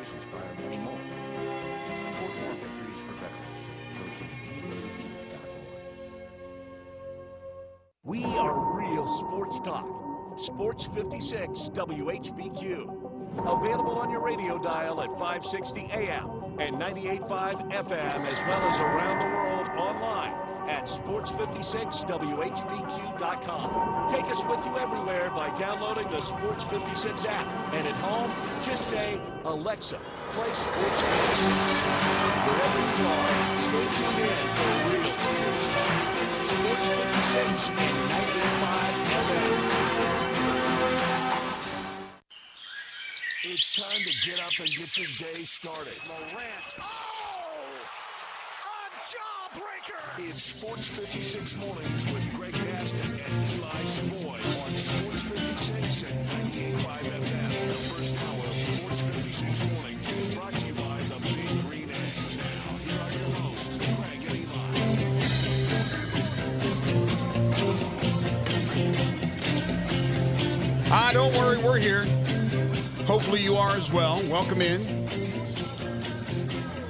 others inspire many more. Support more victories for veterans. Go to VAV.org. We are real sports talk. Sports 56 WHBQ. Available on your radio dial at 560 AM and 98.5 FM, as well as around the world online at sports56whbq.com. Take us with you everywhere by downloading the Sports 56 app. And at home, just say, Alexa, play Sports 56. Wherever you are, stay tuned in to real sports talk. Sports 56 and 98.5 FM. It's time to get up and get your day started. Morant. A jawbreaker! It's Sports 56 Mornings with Greg Gaston and Eli Savoy on Sports 56 and 98.5 FM. The first hour of Sports 56 Mornings is brought to you by the Big Green Egg. Now, here are your hosts, Greg and Eli. Don't worry, we're here. Hopefully you are as well. Welcome in.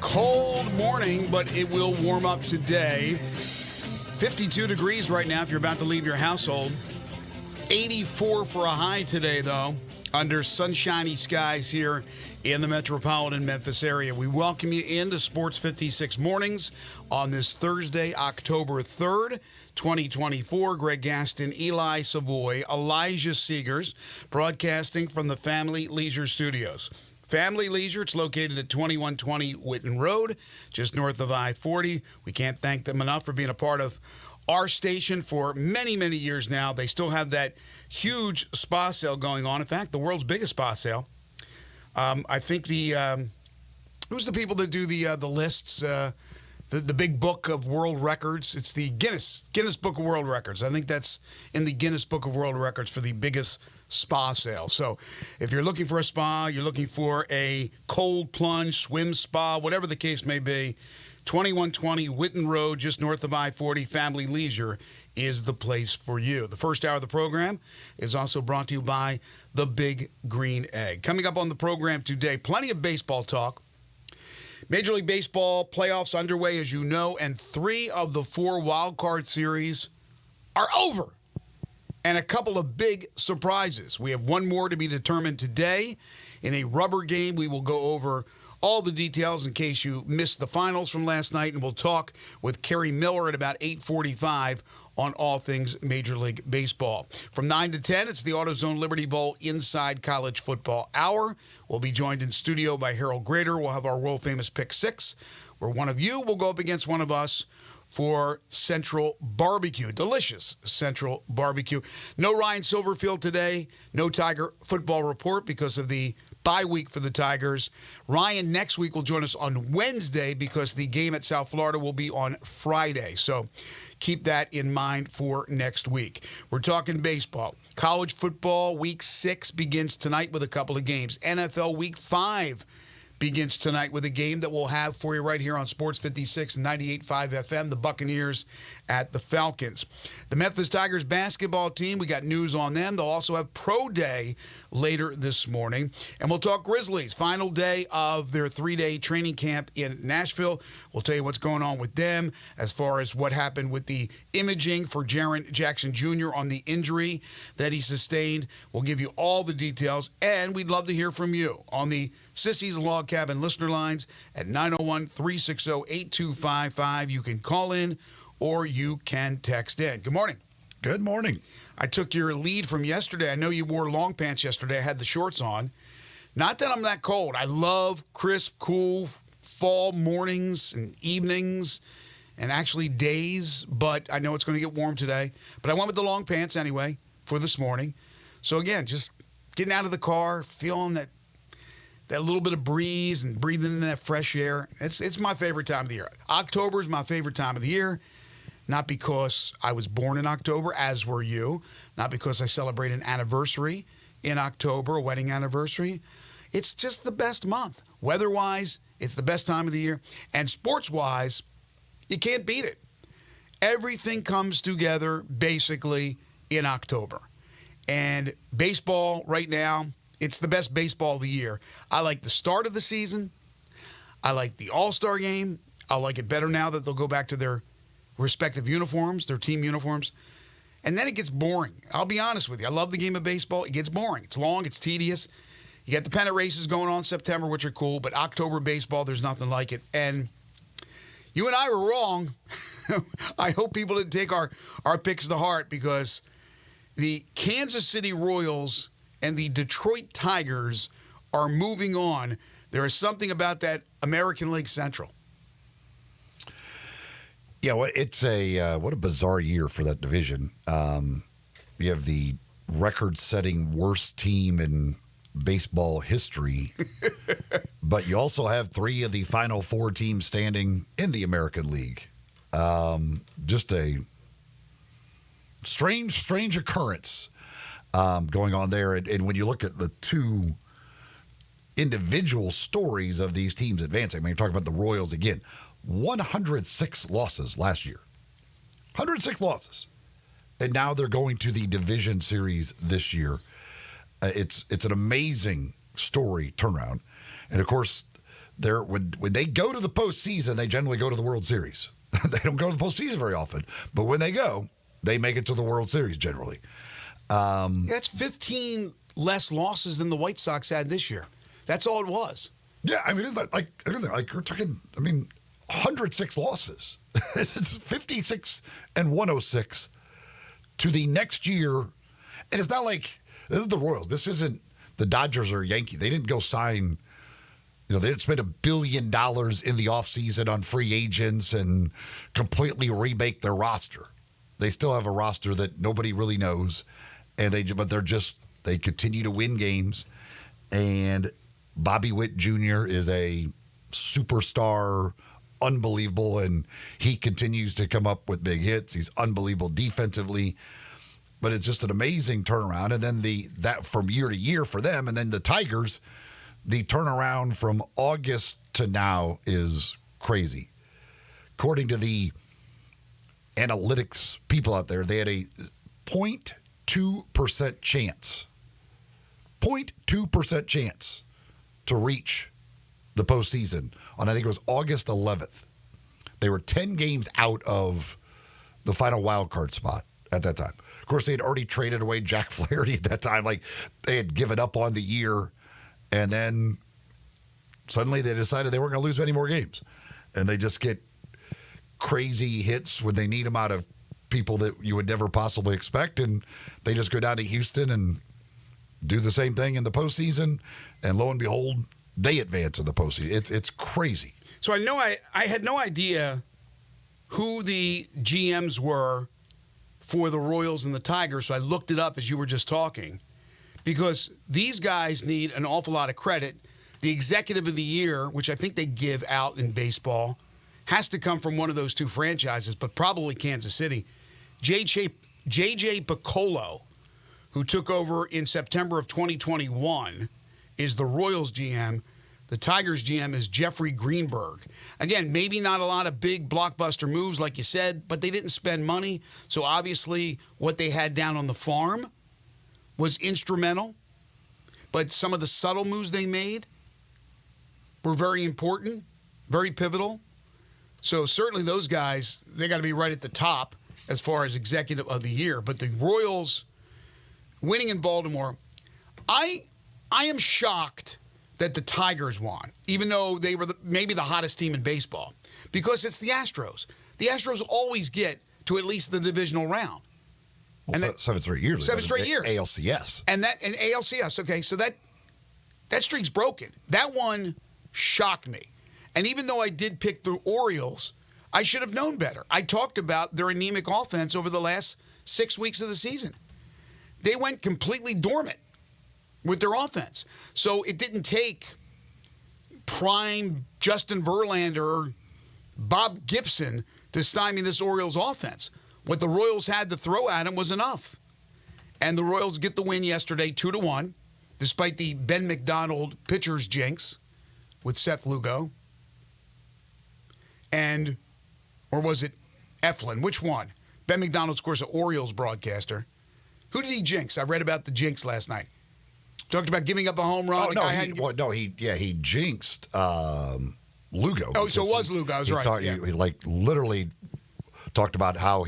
Cold morning, but it will warm up today. 52 degrees right now if you're about to leave your household. 84 for a high today, though, under sunshiny skies here in the metropolitan Memphis area. We welcome you into Sports 56 Mornings on this Thursday, October 3rd, 2024. Greg Gaston, Eli Savoy, Elijah Seegers, broadcasting from the Family Leisure Studios. Family Leisure, it's located at 2120 Whitten Road, just north of I-40. We can't thank them enough for being a part of our station for many, many years now. They still have that huge spa sale going on. In fact, the world's biggest spa sale. I think who's the people that do the lists? The big book of world records. It's the Guinness Book of World Records. I think that's in the Guinness Book of World Records for the biggest spa sale. So if you're looking for a spa, you're looking for a cold plunge, swim spa, whatever the case may be, 2120 Whitten Road, just north of I-40, Family Leisure is the place for you. The first hour of the program is also brought to you by the Big Green Egg. Coming up on the program today, plenty of baseball talk. Major League Baseball playoffs underway, as you know, and 3 of the 4 wild card series are over. And a couple of big surprises. We have one more to be determined today. In a rubber game, we will go over all the details in case you missed the finals from last night, and we'll talk with Kerry Miller at about 8:45 on all things Major League Baseball. From 9 to 10, it's the AutoZone Liberty Bowl Inside College Football Hour. We'll be joined in studio by Harold Grader. We'll have our world-famous Pick 6, where one of you will go up against one of us for Central Barbecue. Delicious Central Barbecue. No Ryan Silverfield today. No Tiger football report because of the bye week for the Tigers. Ryan next week will join us on Wednesday because the game at South Florida will be on Friday. So keep that in mind for next week. We're talking baseball. College football week 6 begins tonight with a couple of games. NFL week 5 begins tonight with a game that we'll have for you right here on Sports 56 and 98.5 FM, the Buccaneers at the Falcons. The Memphis Tigers basketball team, we got news on them. They'll also have Pro Day later this morning. And we'll talk Grizzlies, final day of their 3-day training camp in Nashville. We'll tell you what's going on with them as far as what happened with the imaging for Jaren Jackson Jr. on the injury that he sustained. We'll give you all the details, and we'd love to hear from you on the Sissy's Log Cabin listener lines at 901-360-8255. You can call in or you can text in. Good morning. Good morning. I took your lead from yesterday. I know you wore long pants yesterday. I had the shorts on. Not that I'm that cold. I love crisp, cool fall mornings and evenings and actually days, but I know it's going to get warm today. But I went with the long pants anyway for this morning. So again, just getting out of the car, feeling that little bit of breeze and breathing in that fresh air. It's my favorite time of the year. October is my favorite time of the year, not because I was born in October, as were you, not because I celebrate an anniversary in October, a wedding anniversary. It's just the best month. Weather-wise, it's the best time of the year. And sports-wise, you can't beat it. Everything comes together basically in October. And baseball right now It's the best baseball of the year. I like the start of the season. I like the All-Star game. I like it better now that they'll go back to their respective uniforms, their team uniforms. And then it gets boring. I'll be honest with you. I love the game of baseball. It gets boring. It's long. It's tedious. You got the pennant races going on in September, which are cool. But October baseball, there's nothing like it. And you and I were wrong. I hope people didn't take our picks to heart, because the Kansas City Royals and the Detroit Tigers are moving on. There is something about that American League Central. Yeah, well, it's what a bizarre year for that division. You have the record-setting worst team in baseball history, but you also have 3 of the final 4 teams standing in the American League. Just a strange occurrence going on there. And when you look at the 2 individual stories of these teams advancing, I mean, you're talking about the Royals again. 106 losses last year. 106 losses. And now they're going to the division series this year. It's an amazing story turnaround. And, of course, when they go to the postseason, they generally go to the World Series. They don't go to the postseason very often. But when they go, they make it to the World Series generally. That's 15 less losses than the White Sox had this year. That's all it was. Yeah, I mean, we're talking, 106 losses. It's 56 and 106 to the next year. And it's not like this is the Royals. This isn't the Dodgers or Yankees. They didn't go sign, they didn't spend $1 billion in the offseason on free agents and completely remake their roster. They still have a roster that nobody really knows. But they continue to win games. And Bobby Witt Jr. is a superstar, unbelievable, and he continues to come up with big hits. He's unbelievable defensively, but it's just an amazing turnaround. And then that from year to year for them, and then the Tigers, the turnaround from August to now is crazy. According to the analytics people out there, they had a 0.2% chance, 0.2% chance to reach the postseason on, I think it was August 11th. They were 10 games out of the final wild card spot at that time. Of course, they had already traded away Jack Flaherty at that time. Like, they had given up on the year, and then suddenly they decided they weren't going to lose any more games. And they just get crazy hits when they need them out of people that you would never possibly expect, and they just go down to Houston and do the same thing in the postseason, and lo and behold, they advance in the postseason. It's crazy. So I had no idea who the GMs were for the Royals and the Tigers, so I looked it up as you were just talking, because these guys need an awful lot of credit. The executive of the year, which I think they give out in baseball, has to come from one of those 2 franchises, but probably Kansas City. J.J. Piccolo, who took over in September of 2021, is the Royals GM. The Tigers GM is Jeffrey Greenberg. Again, maybe not a lot of big blockbuster moves like you said, but they didn't spend money. So obviously what they had down on the farm was instrumental. But some of the subtle moves they made were very important, very pivotal. So certainly those guys, they got to be right at the top as far as executive of the year. But the Royals winning in Baltimore, I am shocked that the Tigers won, even though they were maybe the hottest team in baseball, because it's the Astros. The Astros always get to at least the divisional round. Well, and 7 straight years. 7 straight years. ALCS. And ALCS, okay, so that streak's broken. That one shocked me. And even though I did pick the Orioles, I should have known better. I talked about their anemic offense over the last 6 weeks of the season. They went completely dormant with their offense. So it didn't take prime Justin Verlander or Bob Gibson to stymie this Orioles offense. What the Royals had to throw at him was enough. And the Royals get the win yesterday 2-1, despite the Ben McDonald pitcher's jinx with Seth Lugo. Or was it Eflin? Which one? Ben McDonald's, of course, an Orioles broadcaster. Who did he jinx? I read about the jinx last night. Talked about giving up a home run. Oh, no, he jinxed Lugo. Oh, so it was Lugo. I was right. He literally talked about how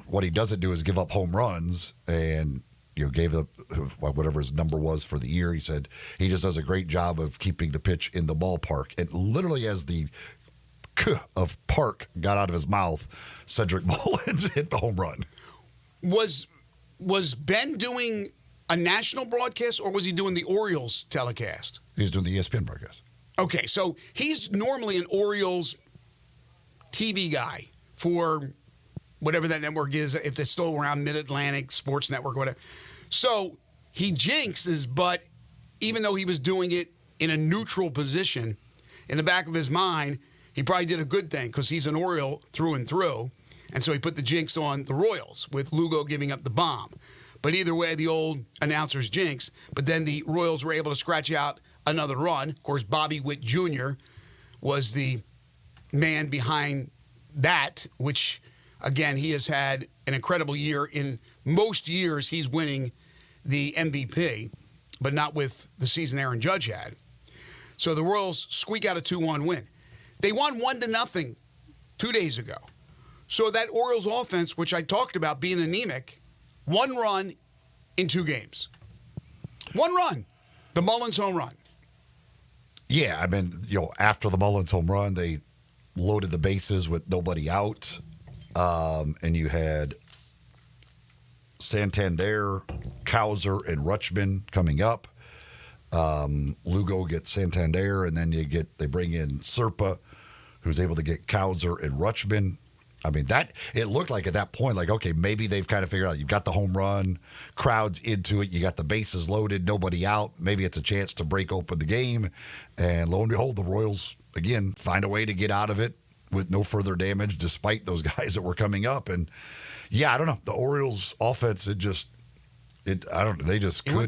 what he doesn't do is give up home runs, and gave up whatever his number was for the year. He said he just does a great job of keeping the pitch in the ballpark. And literally, as the "k" of park got out of his mouth, Cedric Mullins hit the home run. Was Ben doing a national broadcast, or was he doing the Orioles telecast? He's doing the ESPN broadcast. Okay, so he's normally an Orioles TV guy for whatever that network is, if it's still around, Mid-Atlantic Sports Network, whatever. So he jinxes, but even though he was doing it in a neutral position, in the back of his mind, he probably did a good thing because he's an Oriole through and through. And so he put the jinx on the Royals with Lugo giving up the bomb. But either way, the old announcer's jinx. But then the Royals were able to scratch out another run. Of course, Bobby Witt Jr. was the man behind that, which, again, he has had an incredible year. In most years, he's winning the MVP, but not with the season Aaron Judge had. So the Royals squeak out a 2-1 win. They won 1-0 2 days ago. So that Orioles offense, which I talked about being anemic, 1 run in 2 games. 1 run. The Mullins home run. Yeah, I mean, after the Mullins home run, they loaded the bases with nobody out. And you had Santander, Cowser, and Rutschman coming up. Lugo gets Santander, and then they bring in Serpa, who's able to get Cowser and Rutschman. I mean, it looked like at that point, okay, maybe they've kind of figured out you've got the home run, crowd's into it, you got the bases loaded, nobody out. Maybe it's a chance to break open the game. And lo and behold, the Royals, again, find a way to get out of it with no further damage despite those guys that were coming up. And, yeah, I don't know. The Orioles offense, they just could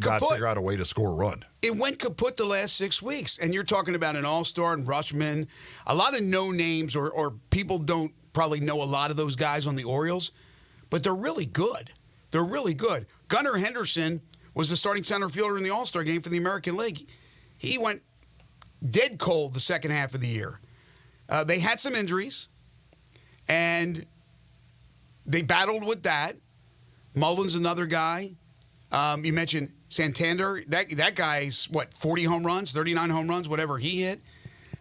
not figure out a way to score a run. It went kaput the last 6 weeks. And you're talking about an all-star and Rutschman, a lot of no names or people don't probably know a lot of those guys on the Orioles, but they're really good. They're really good. Gunnar Henderson was the starting center fielder in the All-Star game for the American League. He went dead cold the second half of the year. They had some injuries, and they battled with that. Mullins, another guy. You mentioned Santander. That guy's, 40 home runs, 39 home runs, whatever he hit.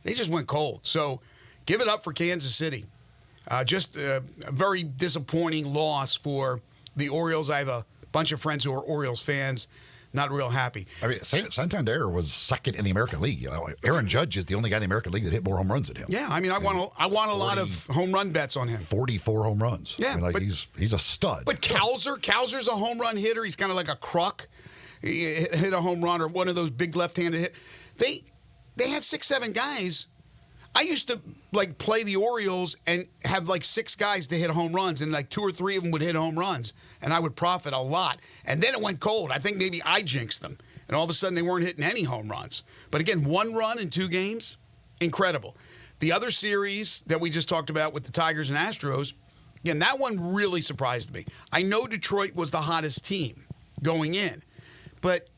They just went cold. So give it up for Kansas City. Just a very disappointing loss for the Orioles. I have a bunch of friends who are Orioles fans, not real happy. I mean, Santander was second in the American League. Aaron Judge is the only guy in the American League that hit more home runs than him. Yeah, I mean, I won a lot of home run bets on him. 44 home runs. Yeah, but he's a stud. But Cowser's a home run hitter. He's kind of like a Kruk. He hit a home run or one of those big left-handed hit. They had 6-7 guys. I used to play the Orioles and have 6 guys to hit home runs, and 2 or 3 of them would hit home runs, and I would profit a lot. And then it went cold. I think maybe I jinxed them, and all of a sudden they weren't hitting any home runs. But again, 1 run in 2 games, incredible. The other series that we just talked about with the Tigers and Astros, again, that one really surprised me. I know Detroit was the hottest team going in, but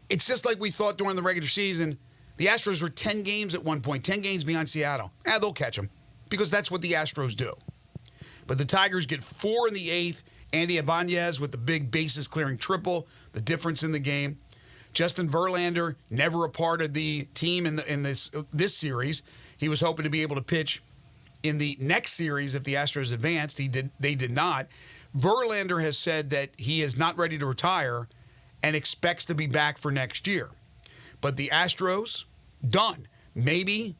it's just like we thought during the regular season. The Astros were 10 games at one point, 10 games behind Seattle. They'll catch them because that's what the Astros do. But the Tigers get 4 in the 8th. Andy Ibanez with the big bases-clearing triple, the difference in the game. Justin Verlander, never a part of the team in this series. He was hoping to be able to pitch in the next series if the Astros advanced. They did not. Verlander has said that he is not ready to retire and expects to be back for next year. But the Astros, done. Maybe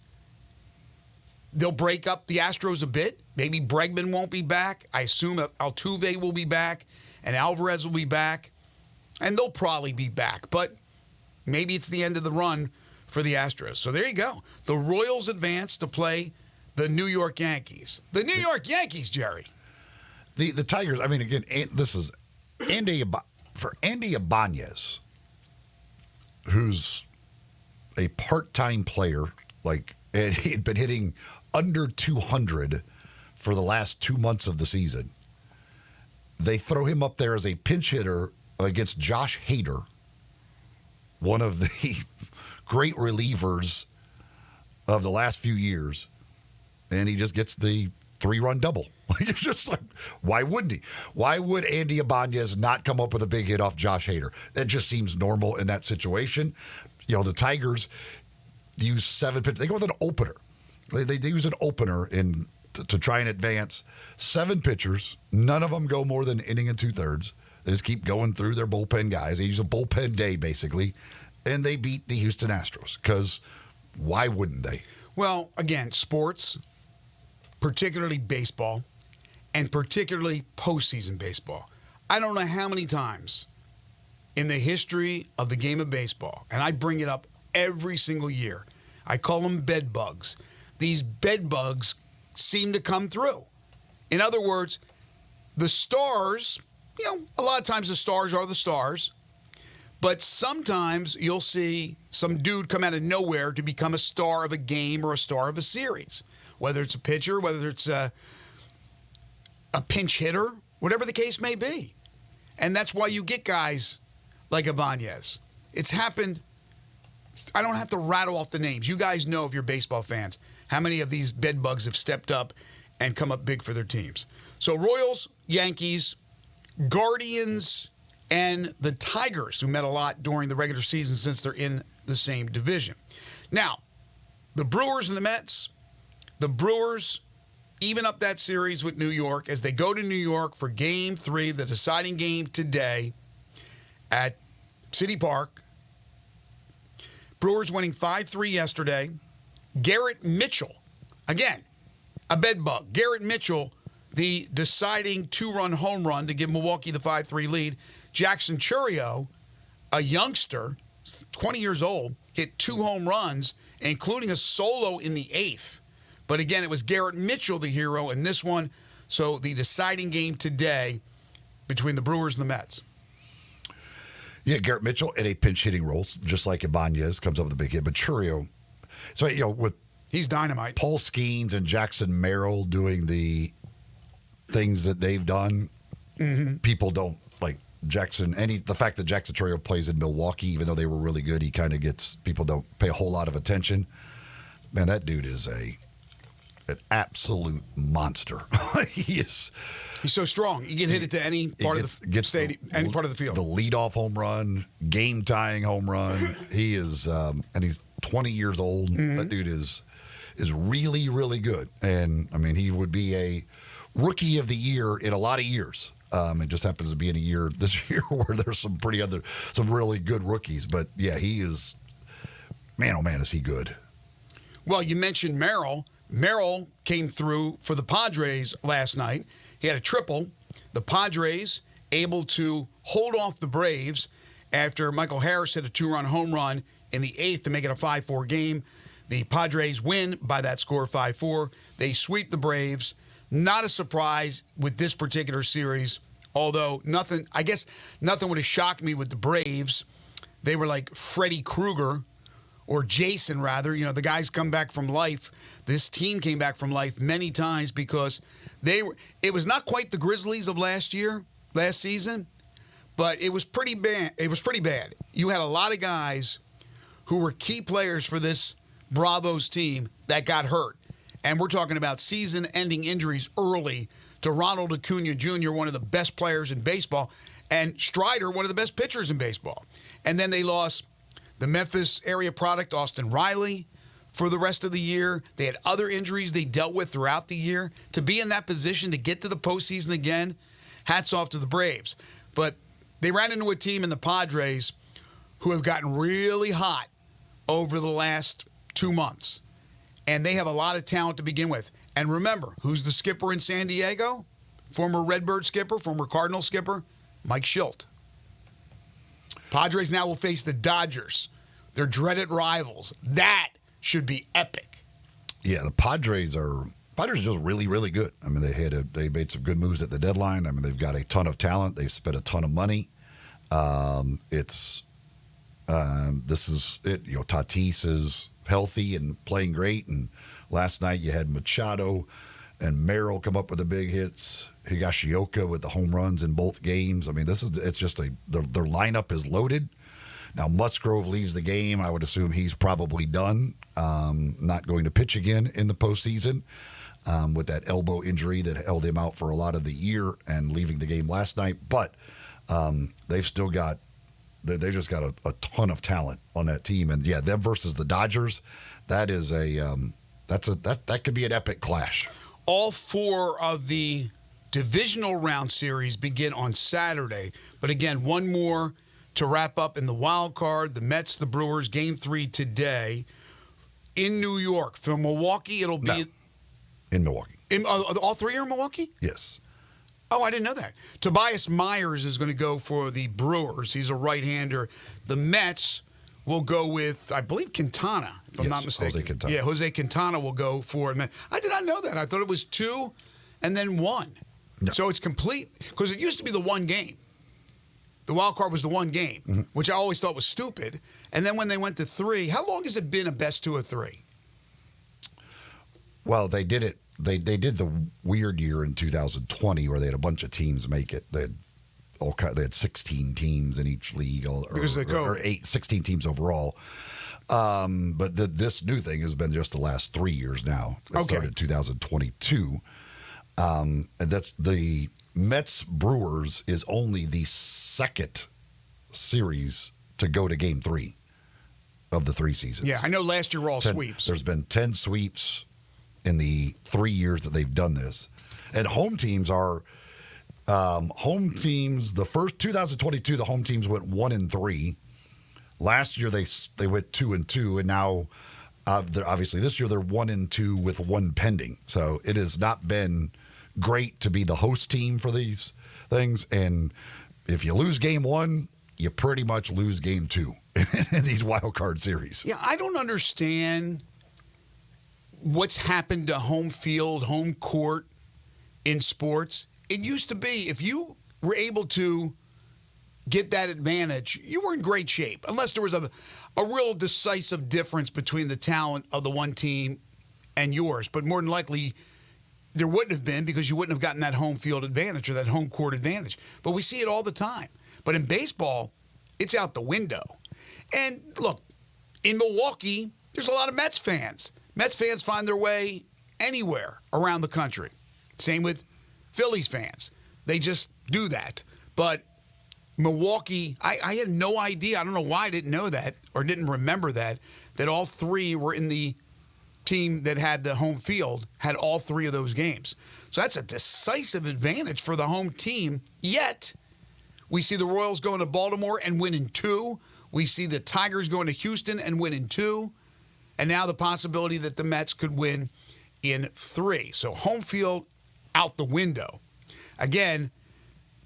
they'll break up the Astros a bit. Maybe Bregman won't be back. I assume Altuve will be back and Alvarez will be back. And they'll probably be back. But maybe it's the end of the run for the Astros. So there you go. The Royals advance to play the New York Yankees. The New York Yankees, Jerry. The Tigers, I mean, again, this is Andy Ibanez, who's a part-time player, and he had been hitting under 200 for the last 2 months of the season. They throw him up there as a pinch hitter against Josh Hader, one of the great relievers of the last few years, and he just gets the 3-run double. It's just like, why wouldn't he? Why would Andy Ibanez not come up with a big hit off Josh Hader? That just seems normal in that situation. You know, the Tigers use 7 pitches. They go with an opener. They use an opener to try and advance. 7 pitchers. None of them go more than an inning and 2/3. They just keep going through their bullpen guys. They use a bullpen day, basically. And they beat the Houston Astros. Because why wouldn't they? Well, again, sports, particularly baseball, and particularly postseason baseball. I don't know how many times in the history of the game of baseball, and I bring it up every single year. I call them bed bugs. These bed bugs seem to come through. In other words, the stars, a lot of times the stars are the stars, but sometimes you'll see some dude come out of nowhere to become a star of a game or a star of a series, whether it's a pitcher, whether it's a pinch hitter, whatever the case may be. And that's why you get guys like Ibanez. It's happened. I don't have to rattle off the names. You guys know, if you're baseball fans, how many of these bed bugs have stepped up and come up big for their teams. So Royals, Yankees, Guardians, and the Tigers, who met a lot during the regular season since they're in the same division. Now, the Brewers and the Mets, the Brewers even up that series with New York as they go to New York for Game 3, the deciding game today at City Park. Brewers winning 5-3 yesterday. Garrett Mitchell, again, a bed bug. Garrett Mitchell, the deciding 2-run home run to give Milwaukee the 5-3 lead. Jackson Chourio, a youngster, 20 years old, hit 2 home runs, including a solo in the 8th. But again, it was Garrett Mitchell, the hero, in this one. So the deciding game today between the Brewers and the Mets. Yeah, Garrett Mitchell in a pinch hitting role, just like Ibanez comes up with a big hit. But Chourio, so, with he's dynamite. Paul Skeens and Jackson Merrill doing the things that they've done, people don't like Jackson. The fact that Jackson Chourio plays in Milwaukee, even though they were really good, he kind of gets, people don't pay a whole lot of attention. Man, that dude is an absolute monster. He's so strong. He can hit it to any part of the stadium, any part of the field. The leadoff home run, game-tying home run. He is, and he's 20 years old. That dude is really, really good. And, I mean, he would be a rookie of the year in a lot of years. It just happens to be in a year this year where there's some really good rookies. But, yeah, he is, man, oh, man, is he good. Well, you mentioned Merrill. Merrill came through for the Padres last night. He had a triple. The Padres able to hold off the Braves after Michael Harris hit a 2-run home run in the 8th to make it a 5-4 game. The Padres win by that score, 5-4. They sweep the Braves. Not a surprise with this particular series, although nothing would have shocked me with the Braves. They were like Freddy Krueger, or Jason, rather. The guys come back from life. This team came back from life many times because it was not quite the Grizzlies of last season, but it was pretty bad. It was pretty bad. You had a lot of guys who were key players for this Bravos team that got hurt. And we're talking about season-ending injuries early to Ronald Acuna Jr., one of the best players in baseball, and Strider, one of the best pitchers in baseball. And then they lost the Memphis area product, Austin Riley, for the rest of the year. They had other injuries they dealt with throughout the year. To be in that position to get to the postseason again, hats off to the Braves. But they ran into a team in the Padres who have gotten really hot over the last 2 months. And they have a lot of talent to begin with. And remember, who's the skipper in San Diego? Former Redbird skipper, former Cardinal skipper, Mike Schilt. Padres now will face the Dodgers, their dreaded rivals. That should be epic. Yeah, the Padres are just really, really good. I mean, they made some good moves at the deadline. I mean, they've got a ton of talent. They've spent a ton of money. This is it. Tatis is healthy and playing great. And last night you had Machado and Merrill come up with the big hits. Higashioka with the home runs in both games. I mean, their lineup is loaded. Now, Musgrove leaves the game. I would assume he's probably done, not going to pitch again in the postseason with that elbow injury that held him out for a lot of the year and leaving the game last night. But they've still got they just got a ton of talent on that team. And, yeah, them versus the Dodgers, that is that could be an epic clash. All 4 of the divisional round series begin on Saturday. But again, one more to wrap up in the wild card. The Mets, the Brewers, Game 3 today in New York. For Milwaukee, it'll be... No. In Milwaukee. All 3 are in Milwaukee? Yes. Oh, I didn't know that. Tobias Myers is going to go for the Brewers. He's a right-hander. The Mets will go with, I believe, Quintana, if I'm not mistaken. Jose Quintana. Yeah, Jose Quintana will go for it. I did not know that. I thought it was 2 and then 1. No. So it's complete, because it used to be the one game. The wild card was the one game, which I always thought was stupid. And then when they went to 3, how long has it been a best 2 of 3? Well, they did it. They did the weird year in 2020 where they had a bunch of teams make it. They had 16 teams in each league, or 16 teams overall. But this new thing has been just the last 3 years now. It started in 2022. And that's the Mets Brewers is only the second series to go to Game 3 of the 3 seasons. Yeah, I know last year were all sweeps. There's been 10 sweeps in the 3 years that they've done this. And home teams are the first 2022, the home teams went 1-3. Last year they went 2-2, and now obviously this year they're 1-2 with 1 pending. So it has not been great to be the host team for these things. And if you lose Game 1, you pretty much lose Game 2 in these wild card series. Yeah, I don't understand what's happened to home field, home court in sports. It used to be if you were able to get that advantage, you were in great shape, unless there was a real decisive difference between the talent of the one team and yours. But more than likely, there wouldn't have been, because you wouldn't have gotten that home field advantage or that home court advantage. But we see it all the time. But in baseball, it's out the window. And look, in Milwaukee, there's a lot of Mets fans. Mets fans find their way anywhere around the country. Same with Phillies fans. They just do that. But Milwaukee, I had no idea. I don't know why I didn't know that or didn't remember that all 3 were in the team that had the home field, had all 3 of those games. So that's a decisive advantage for the home team. Yet, we see the Royals going to Baltimore and win in 2. We see the Tigers going to Houston and win in 2. And now the possibility that the Mets could win in 3. So home field out the window. Again,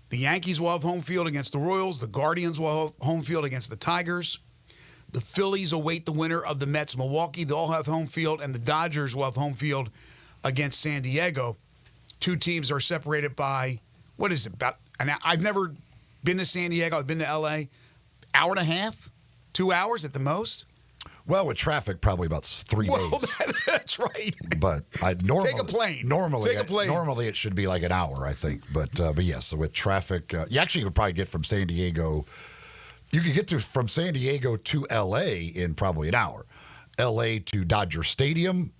the Yankees will have home field against the Royals. The Guardians will have home field against the Tigers. The Phillies await the winner of the Mets-Milwaukee. They'll have home field, and the Dodgers will have home field against San Diego. 2 teams are separated by, what is it, about an hour? I've never been to San Diego. I've been to L.A. Hour and a half, 2 hours at the most. Well, with traffic, probably about 3 days. Well, that's right. But take a plane. Normally it should be like an hour, I think. But yes, so with traffic, you actually could probably get from San Diego. You could get from San Diego to L.A. in probably an hour. L.A. to Dodger Stadium,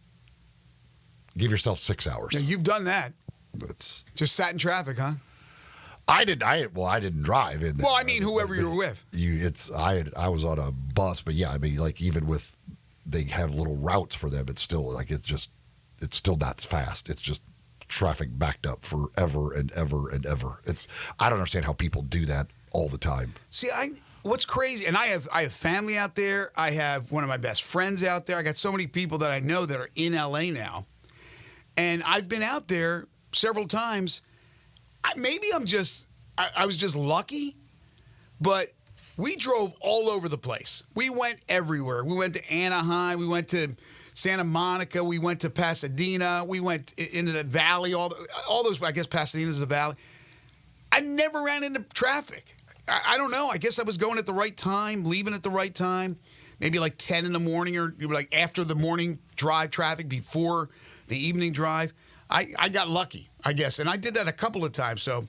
give yourself 6 hours. Now, you've done that. It's just sat in traffic, huh? I didn't drive. I mean, whoever you were with. I was on a bus, but yeah, I mean, like even with, they have little routes for them. It's still like it's still not fast. It's just traffic backed up forever and ever and ever. I don't understand how people do that all the time. See, what's crazy, and I have family out there. I have one of my best friends out there. I got so many people that I know that are in LA now, and I've been out there several times. Maybe I was just lucky, but we drove all over the place. We went everywhere. We went to Anaheim. We went to Santa Monica. We went to Pasadena. We went into the valley. All those. I guess Pasadena's the valley. I never ran into traffic. I don't know. I guess I was going at the right time, leaving at the right time. Maybe like 10 in the morning, or like after the morning drive traffic, before the evening drive. I got lucky, I guess, and I did that a couple of times. So,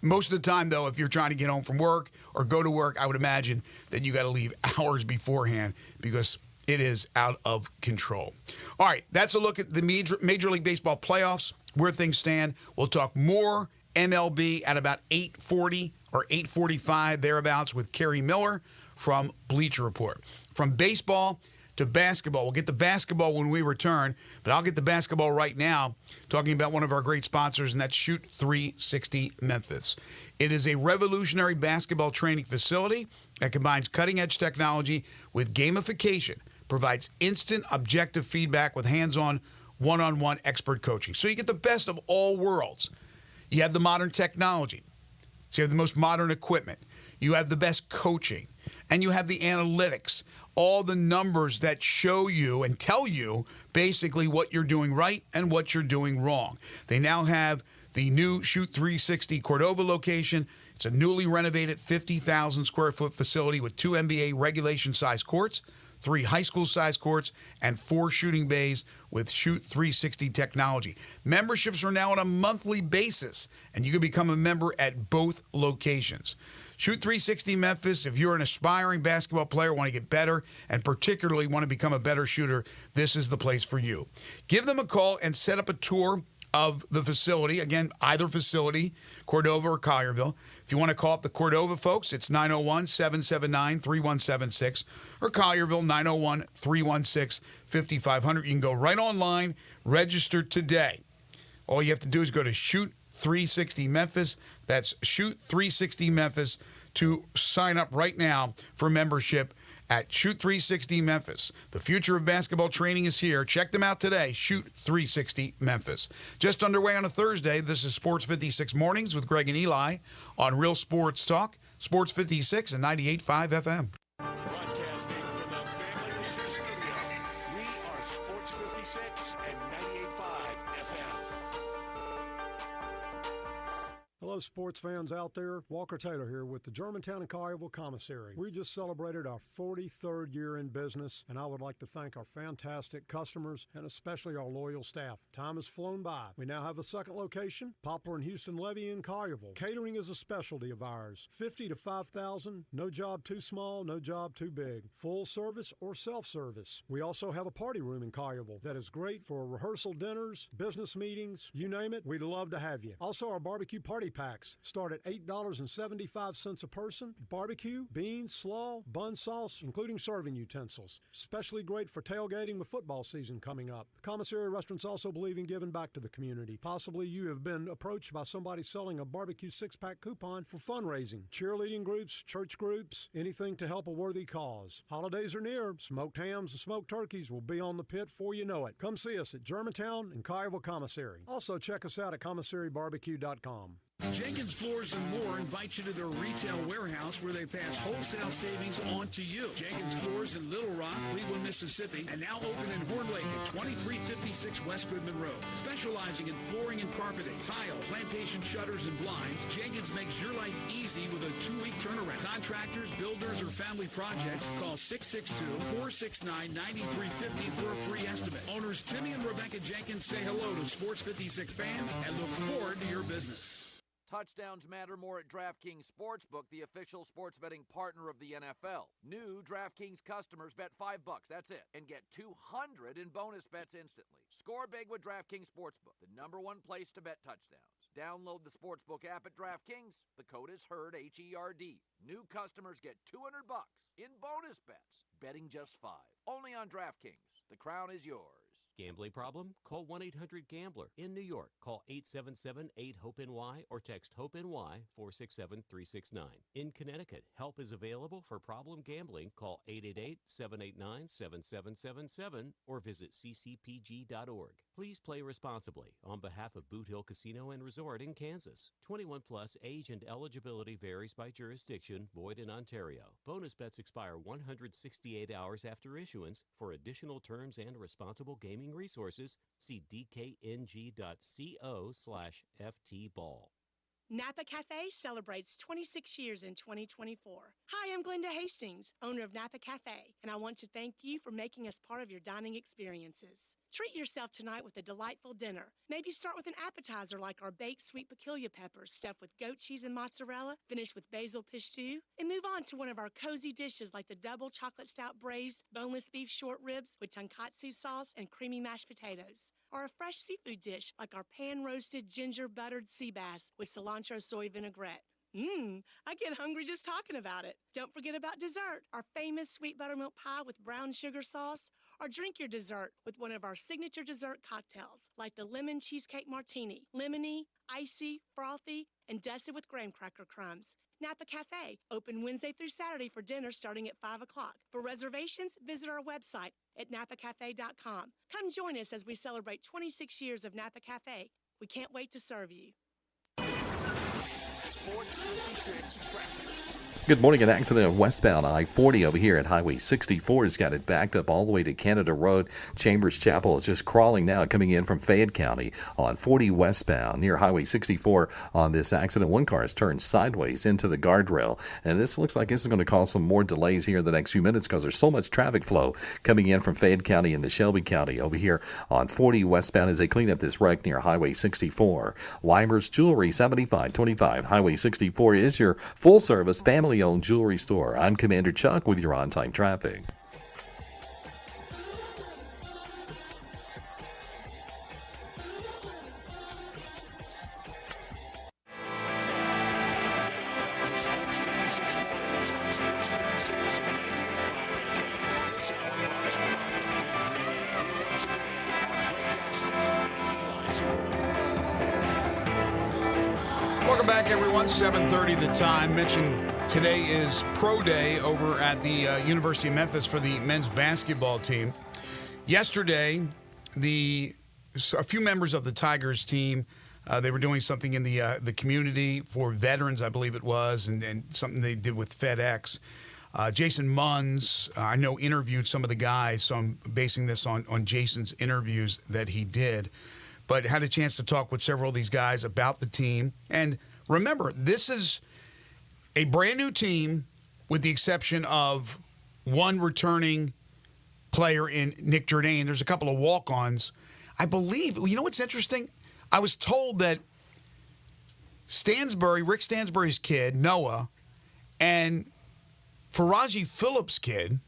Most of the time, though, if you're trying to get home from work or go to work, I would imagine that you got to leave hours beforehand because it is out of control. All right, that's a look at the Major League Baseball playoffs, where things stand. We'll talk more MLB at about 8:40 or 8:45, thereabouts, with Kerry Miller from Bleacher Report. From baseball to basketball. We'll get the basketball when we return, but I'll get the basketball right now, talking about one of our great sponsors, and that's Shoot 360 Memphis. It is a revolutionary basketball training facility that combines cutting-edge technology with gamification, provides instant objective feedback with hands-on, one-on-one expert coaching. So you get the best of all worlds. You have the modern technology. So you have the most modern equipment. You have the best coaching. And you have the analytics, all the numbers that show you and tell you basically what you're doing right and what you're doing wrong. They now have the new Shoot 360 Cordova location. It's a newly renovated 50,000 square foot facility with 2 NBA regulation size courts, 3 high school size courts, and 4 shooting bays with Shoot 360 technology. Memberships are now on a monthly basis, and you can become a member at both locations. Shoot 360 Memphis, if you're an aspiring basketball player, want to get better, and particularly want to become a better shooter, this is the place for you. Give them a call and set up a tour of the facility. Again, either facility, Cordova or Collierville. If you want to call up the Cordova folks, it's 901-779-3176, or Collierville, 901-316-5500. You can go right online, register today. All you have to do is go to Shoot 360 Memphis. That's Shoot 360 Memphis to sign up right now for membership at Shoot 360 Memphis. The future of basketball training is here. Check them out today, Shoot 360 Memphis. Just underway on a Thursday, this is Sports 56 Mornings with Greg and Eli on Real Sports Talk, Sports 56 and 98.5 FM. Broadcasting from the Family Leisure Studio, we are Sports 56 and 98.5 FM. Hello, sports fans out there. Walker Taylor here with the Germantown and Collierville Commissary. We just celebrated our 43rd year in business, and I would like to thank our fantastic customers and especially our loyal staff. Time has flown by. We now have a second location, Poplar and Houston Levy in Collierville. Catering is a specialty of ours. 50 to 5,000, no job too small, no job too big. Full service or self-service. We also have a party room in Collierville that is great for rehearsal dinners, business meetings, you name it, we'd love to have you. Also, our barbecue party packs start at $8.75 a person. Barbecue, beans, slaw, bun sauce, including serving utensils. Especially great for tailgating with football season coming up. The commissary restaurants also believe in giving back to the community. Possibly you have been approached by somebody selling a barbecue 6-pack coupon for fundraising. Cheerleading groups, church groups, anything to help a worthy cause. Holidays are near. Smoked hams and smoked turkeys will be on the pit before you know it. Come see us at Germantown and Collierville Commissary. Also check us out at commissarybarbecue.com. Jenkins Floors and More invites you to their retail warehouse where they pass wholesale savings on to you. Jenkins Floors in Little Rock, Cleveland, Mississippi, and now open in Horn Lake at 2356 West Goodman Road. Specializing in flooring and carpeting, tile, plantation shutters, and blinds, Jenkins makes your life easy with a 2-week turnaround. Contractors, builders, or family projects, call 662-469-9350 for a free estimate. Owners Timmy and Rebecca Jenkins say hello to Sports 56 fans and look forward to your business. Touchdowns matter more at DraftKings Sportsbook, the official sports betting partner of the NFL. New DraftKings customers bet $5, that's it, and get $200 in bonus bets instantly. Score big with DraftKings Sportsbook, the #1 place to bet touchdowns. Download the Sportsbook app at DraftKings. The code is HERD, H-E-R-D. New customers get $200 in bonus bets, betting just $5. Only on DraftKings. The crown is yours. Gambling problem? Call 1-800-GAMBLER. In New York, call 877-8-HOPE-NY or text HOPE-NY 467-369. In Connecticut, help is available for problem gambling. Call 888-789-7777 or visit ccpg.org. Please play responsibly on behalf of Boot Hill Casino and Resort in Kansas. 21 plus age and eligibility varies by jurisdiction, void in Ontario. Bonus bets expire 168 hours after issuance. For additional terms and responsible gaming resources, see dkng.co/ftball. Napa Cafe celebrates 26 years in 2024. Hi, I'm Glenda Hastings, owner of Napa Cafe, and I want to thank you for making us part of your dining experiences. Treat yourself tonight with a delightful dinner. Maybe start with an appetizer like our baked sweet peculiar peppers stuffed with goat cheese and mozzarella, finished with basil pistou, and move on to one of our cozy dishes like the double chocolate stout braised boneless beef short ribs with tonkatsu sauce and creamy mashed potatoes, or a fresh seafood dish like our pan-roasted ginger buttered sea bass with cilantro soy vinaigrette. I get hungry just talking about it. Don't forget about dessert, our famous sweet buttermilk pie with brown sugar sauce, or drink your dessert with one of our signature dessert cocktails, like the lemon cheesecake martini, lemony, icy, frothy, and dusted with graham cracker crumbs. Napa Cafe, open Wednesday through Saturday for dinner starting at 5 o'clock. For reservations, visit our website at napacafe.com. Come join us as we celebrate 26 years of Napa Cafe. We can't wait to serve you. Sports 56 traffic. Good morning. An accident westbound I-40 over here at Highway 64 has got it backed up all the way to Canada Road. Chambers Chapel is just crawling now, coming in from Fayette County on 40 westbound near Highway 64 on this accident. One car has turned sideways into the guardrail, and this looks like this is going to cause some more delays here in the next few minutes because there's so much traffic flow coming in from Fayette County into Shelby County over here on 40 westbound as they clean up this wreck near Highway 64. Weimer's Jewelry, 7525 Highway 64 is your full-service family-owned jewelry store. I'm Commander Chuck with your on-time traffic. Welcome back, everyone. 7:30 the time. Mentioned today is Pro Day over at the University of Memphis for the men's basketball team. Yesterday, a few members of the Tigers team, they were doing something in the community for veterans, I believe it was, and something they did with FedEx. Jason Munns, I know, interviewed some of the guys, so I'm basing this on Jason's interviews that he did. But had a chance to talk with several of these guys about the team. And remember, this is a brand new team with the exception of one returning player in Nick Jourdain. There's a couple of walk-ons. I believe, you know what's interesting? I was told that Rick Stansbury's kid, Noah, and Faraji Phillips' kid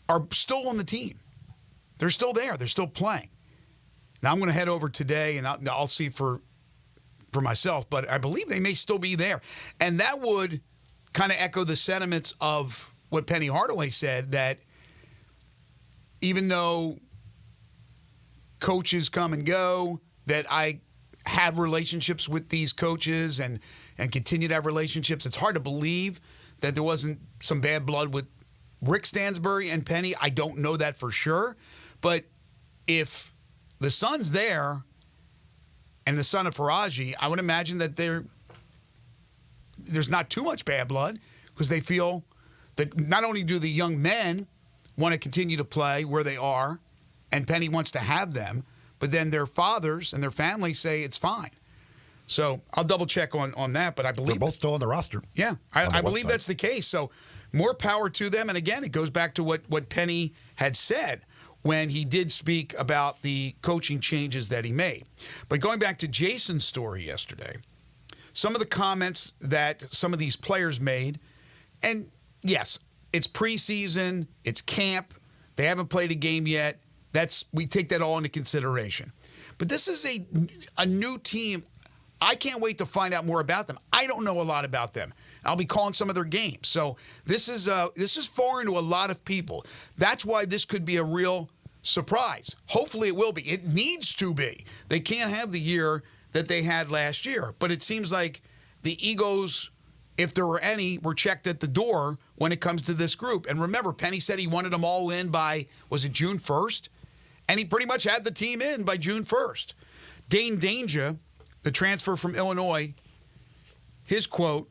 are still on the team. They're still there. They're still playing. Now I'm going to head over today, and I'll see for myself, but I believe they may still be there. And that would kind of echo the sentiments of what Penny Hardaway said, that even though coaches come and go, that I have relationships with these coaches and continue to have relationships. It's hard to believe that there wasn't some bad blood with Rick Stansbury and Penny. I don't know that for sure. But if the son's there and the son of Faraji, I would imagine that there's not too much bad blood because they feel that not only do the young men want to continue to play where they are and Penny wants to have them, but then their fathers and their families say it's fine. So I'll double check on that, but I believe they're both still on the roster. Yeah, I believe that's the case. So more power to them. And again, it goes back to what Penny had said when he did speak about the coaching changes that he made. But going back to Jason's story yesterday, some of the comments that some of these players made, and yes, it's preseason, it's camp, they haven't played a game yet. We take that all into consideration. But this is a new team. I can't wait to find out more about them. I don't know a lot about them. I'll be calling some of their games. So this is foreign to a lot of people. That's why this could be a real surprise. Hopefully it will be. It needs to be. They can't have the year that they had last year. But it seems like the egos, if there were any, were checked at the door when it comes to this group. And remember, Penny said he wanted them all in by, was it June 1st? And he pretty much had the team in by June 1st. Dane Danger, the transfer from Illinois, his quote,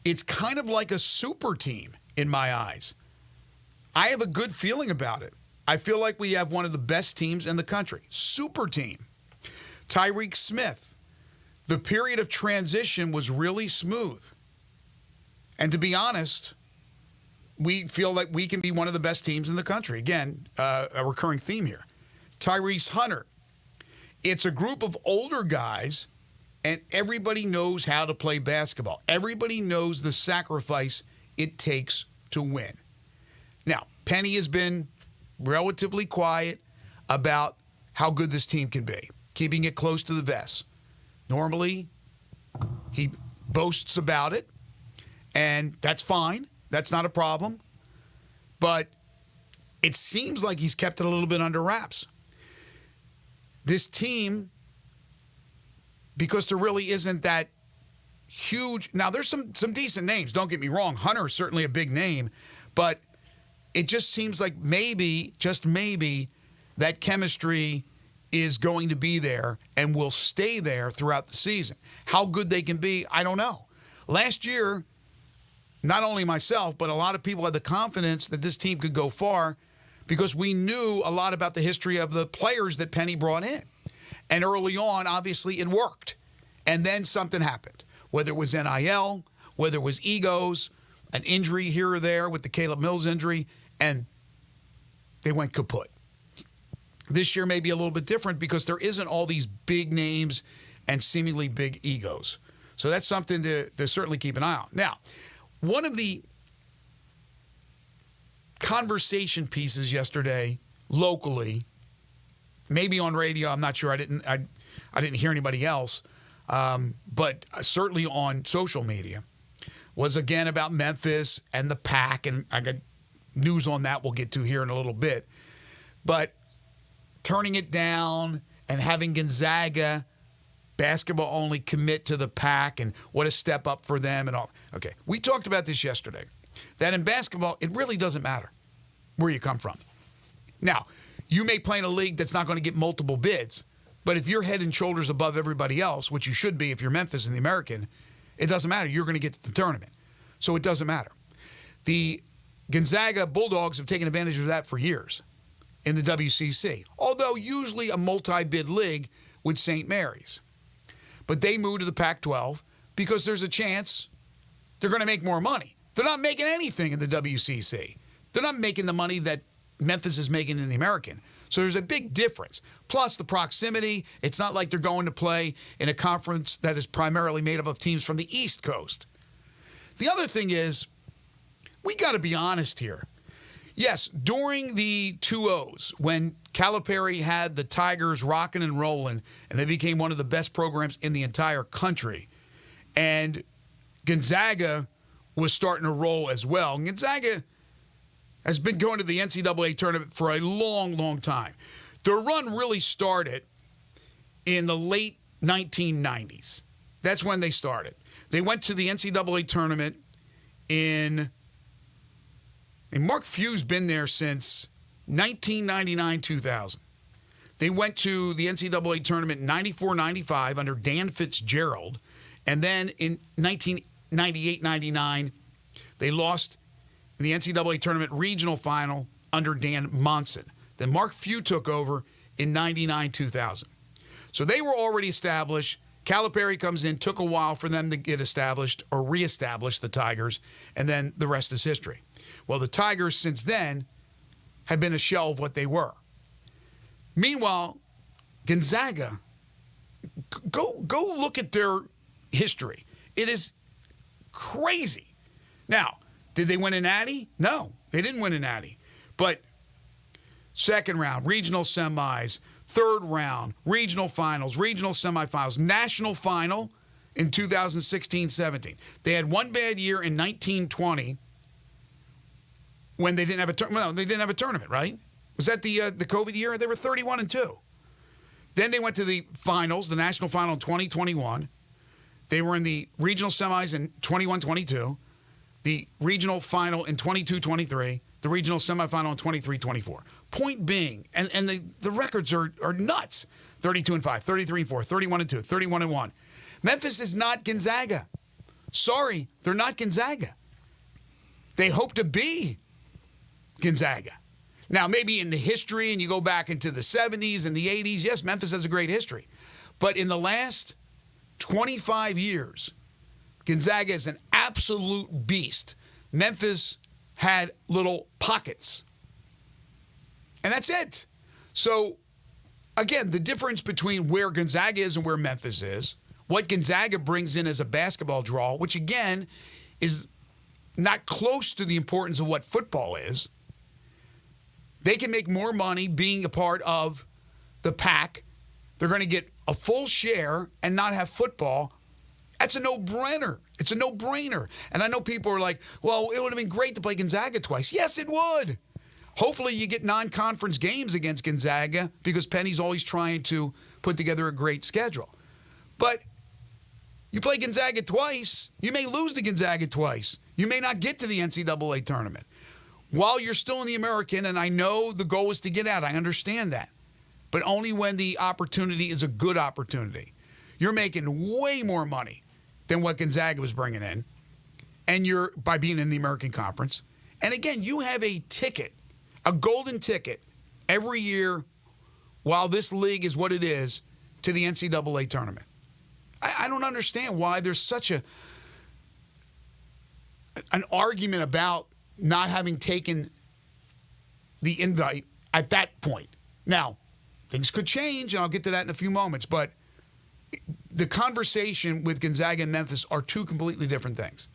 "It's kind of like a super team in my eyes. I have a good feeling about it. I feel like we have one of the best teams in the country. Super team." Tyreek Smith, the period of transition was really smooth. And to be honest, we feel like we can be one of the best teams in the country. Again, a recurring theme here. Tyrese Hunter. It's a group of older guys, and everybody knows how to play basketball. Everybody knows the sacrifice it takes to win. Now, Penny has been relatively quiet about how good this team can be, keeping it close to the vest. Normally, he boasts about it, and that's fine. That's not a problem. But it seems like he's kept it a little bit under wraps. This team, because there really isn't that huge... Now, there's some decent names, don't get me wrong. Hunter is certainly a big name, but it just seems like maybe, just maybe, that chemistry is going to be there and will stay there throughout the season. How good they can be, I don't know. Last year, not only myself, but a lot of people had the confidence that this team could go far because we knew a lot about the history of the players that Penny brought in. And early on, obviously, it worked. And then something happened, whether it was NIL, whether it was egos, an injury here or there with the Caleb Mills injury, and they went kaput. This year may be a little bit different because there isn't all these big names and seemingly big egos. So that's something to certainly keep an eye on. Now, one of the conversation pieces yesterday locally, maybe on radio, I'm not sure. I didn't hear anybody else, but certainly on social media, was again about Memphis and the Pack, and I got news on that we'll get to here in a little bit. But turning it down and having Gonzaga basketball only commit to the Pack, and what a step up for them and all. Okay, we talked about this yesterday, that in basketball, it really doesn't matter where you come from. Now, you may play in a league that's not going to get multiple bids, but if you're head and shoulders above everybody else, which you should be if you're Memphis and the American, it doesn't matter. You're going to get to the tournament. So it doesn't matter. The Gonzaga Bulldogs have taken advantage of that for years in the WCC, although usually a multi-bid league with St. Mary's. But they moved to the Pac-12 because there's a chance they're going to make more money. They're not making anything in the WCC. They're not making the money that Memphis is making in the American. So there's a big difference. Plus the proximity. It's not like they're going to play in a conference that is primarily made up of teams from the East Coast. The other thing is, we got to be honest here. Yes, during the 2-0s, when Calipari had the Tigers rocking and rolling, and they became one of the best programs in the entire country, and Gonzaga was starting to roll as well. And Gonzaga has been going to the NCAA tournament for a long, long time. Their run really started in the late 1990s. That's when they started. They went to the NCAA tournament and Mark Few's been there since 1999-2000. They went to the NCAA tournament in 94-95 under Dan Fitzgerald. And then in 1998-99, they lost in the NCAA tournament regional final under Dan Monson. Then Mark Few took over in 99-2000. So they were already established. Calipari comes in, took a while for them to get established or reestablish the Tigers, and then the rest is history. Well, the Tigers since then have been a shell of what they were. Meanwhile, Gonzaga, go look at their history. It is crazy. Now, did they win a natty? No, they didn't win a natty. But second round, regional semis, third round, regional finals, regional semifinals, national final in 2016-17. They had one bad year in 1920 when they didn't have a tournament. No, they didn't have a tournament, right? Was that the COVID year? They were 31-2. Then they went to the finals, the national final in 2021. They were in the regional semis in 21-22, the regional final in 22-23, the regional semifinal in 23-24. Point being, and the records are nuts. 32-5, 33-4, 31-2, 31-1. Memphis is not Gonzaga. Sorry, they're not Gonzaga. They hope to be Gonzaga. Now, maybe in the history, and you go back into the 70s and the 80s, yes, Memphis has a great history. But in the last 25 years, Gonzaga is an absolute beast. Memphis had little pockets. And that's it. So, again, the difference between where Gonzaga is and where Memphis is, what Gonzaga brings in as a basketball draw, which, again, is not close to the importance of what football is. They can make more money being a part of the pack. They're going to get a full share and not have football. That's a no-brainer. It's a no-brainer. And I know people are like, well, it would have been great to play Gonzaga twice. Yes, it would. Hopefully you get non-conference games against Gonzaga because Penny's always trying to put together a great schedule. But you play Gonzaga twice, you may lose to Gonzaga twice. You may not get to the NCAA tournament. While you're still in the American, and I know the goal is to get out, I understand that. But only when the opportunity is a good opportunity. You're making way more money than what Gonzaga was bringing in, and you're by being in the American Conference. And again, you have a ticket, a golden ticket, every year while this league is what it is to the NCAA tournament. I don't understand why there's such an argument about not having taken the invite at that point. Now, things could change, and I'll get to that in a few moments, but the conversation with Gonzaga and Memphis are two completely different things.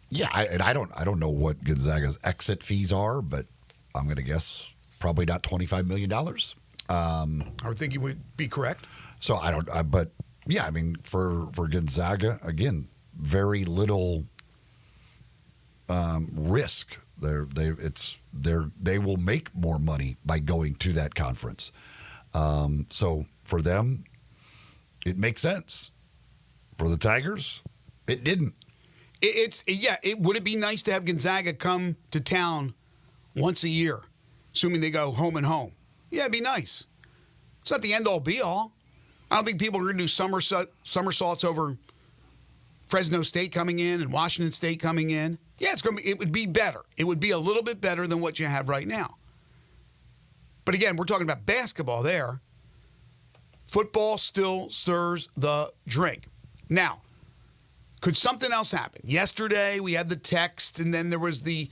Yeah, I don't know what Gonzaga's exit fees are, but I'm going to guess probably not $25 million. I would think you would be correct. So but yeah, I mean, for Gonzaga, again, very little risk. They will make more money by going to that conference. So for them, it makes sense. For the Tigers, it didn't. Would it be nice to have Gonzaga come to town once a year, assuming they go home and home? Yeah, it'd be nice. It's not the end-all, be-all. I don't think people are going to do somersaults over Fresno State coming in and Washington State coming in. Yeah, it would be better. It would be a little bit better than what you have right now. But again, we're talking about basketball there. Football still stirs the drink. Now, could something else happen? Yesterday, we had the text, and then there was the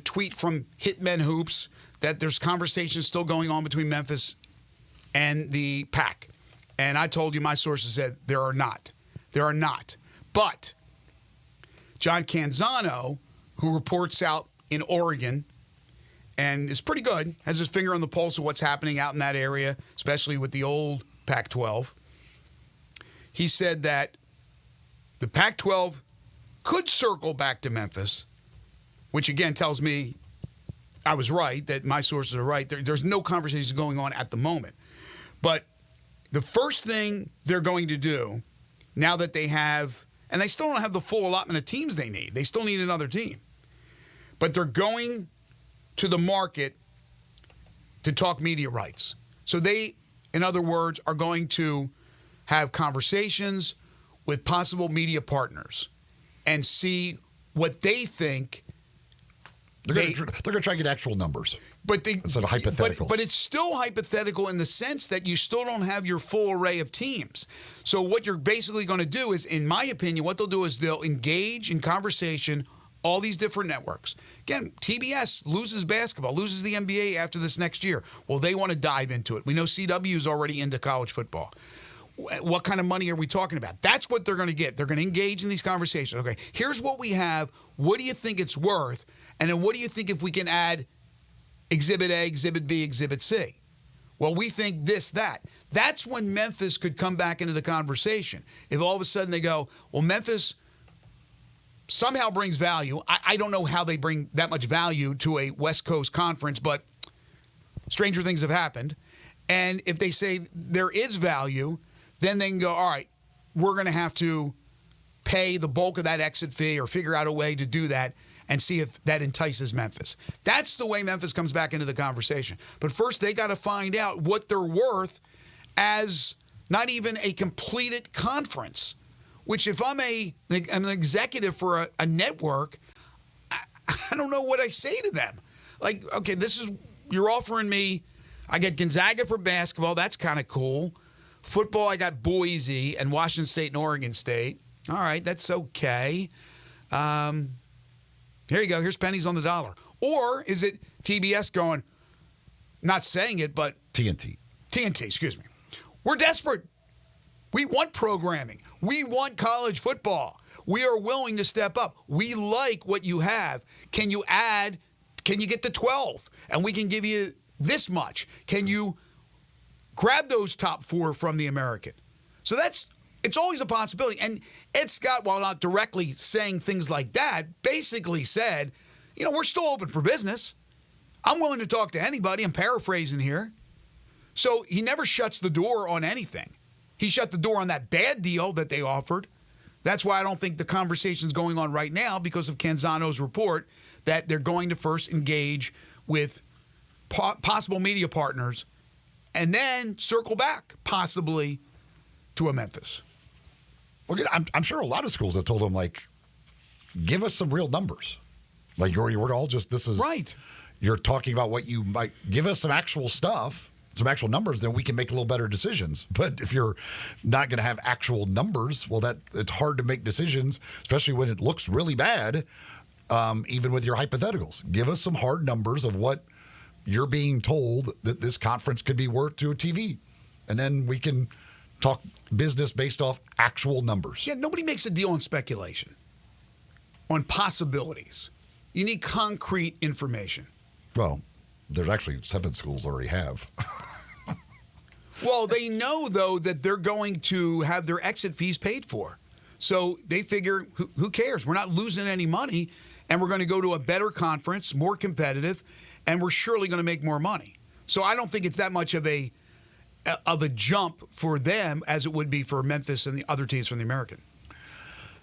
tweet from Hitmen Hoops that there's conversations still going on between Memphis and the Pac. And I told you, my sources said there are not. There are not. But John Canzano, who reports out in Oregon and is pretty good, has his finger on the pulse of what's happening out in that area, especially with the old Pac-12. He said that the Pac-12 could circle back to Memphis, which again tells me I was right, that my sources are right. There's no conversations going on at the moment. But the first thing they're going to do, now that they have, and they still don't have the full allotment of teams they need. They still need another team. But they're going to the market to talk media rights. So they, in other words, are going to have conversations with possible media partners and see what they think. They're going to try to get actual numbers. Instead of hypotheticals. But it's still hypothetical in the sense that you still don't have your full array of teams. So what you're basically going to do is, in my opinion, what they'll do is they'll engage in conversation all these different networks. Again, TBS loses basketball, loses the NBA after this next year. Well, they want to dive into it. We know CW is already into college football. What kind of money are we talking about? That's what they're going to get. They're going to engage in these conversations. Okay, here's what we have. What do you think it's worth? And then what do you think if we can add Exhibit A, Exhibit B, Exhibit C? Well, we think this, that. That's when Memphis could come back into the conversation. If all of a sudden they go, well, Memphis somehow brings value. I don't know how they bring that much value to a West Coast conference, but stranger things have happened. And if they say there is value, then they can go, all right, we're going to have to pay the bulk of that exit fee or figure out a way to do that and see if that entices Memphis. That's the way Memphis comes back into the conversation. But first, they got to find out what they're worth as not even a completed conference, which if I'm an executive for a network, I don't know what I say to them. Like, okay, you're offering me, I get Gonzaga for basketball. That's kind of cool. Football, I got Boise and Washington State and Oregon State. All right, that's okay. Here you go. Here's pennies on the dollar. Or is it TBS going, not saying it, but TNT, excuse me. We're desperate. We want programming. We want college football. We are willing to step up. We like what you have. Can you add? Can you get to 12? And we can give you this much. Can you grab those top 4 from the American? So it's always a possibility. And Ed Scott, while not directly saying things like that, basically said, we're still open for business. I'm willing to talk to anybody. I'm paraphrasing here. So he never shuts the door on anything. He shut the door on that bad deal that they offered. That's why I don't think the conversation's going on right now, because of Canzano's report that they're going to first engage with possible media partners and then circle back possibly to a Memphis. Well, I'm sure a lot of schools have told them, give us some real numbers. We're all just, this is... Right. You're talking about what you might... Give us some actual stuff, some actual numbers, then we can make a little better decisions. But if you're not going to have actual numbers, well, it's hard to make decisions, especially when it looks really bad, even with your hypotheticals. Give us some hard numbers of what you're being told that this conference could be worth to a TV. And then we can talk business based off actual numbers. Yeah, nobody makes a deal on speculation, on possibilities. You need concrete information. Well, there's actually 7 schools already have. Well, they know, though, that they're going to have their exit fees paid for. So they figure, who cares? We're not losing any money, and we're going to go to a better conference, more competitive, and we're surely going to make more money. So I don't think it's that much of a jump for them as it would be for Memphis and the other teams from the American.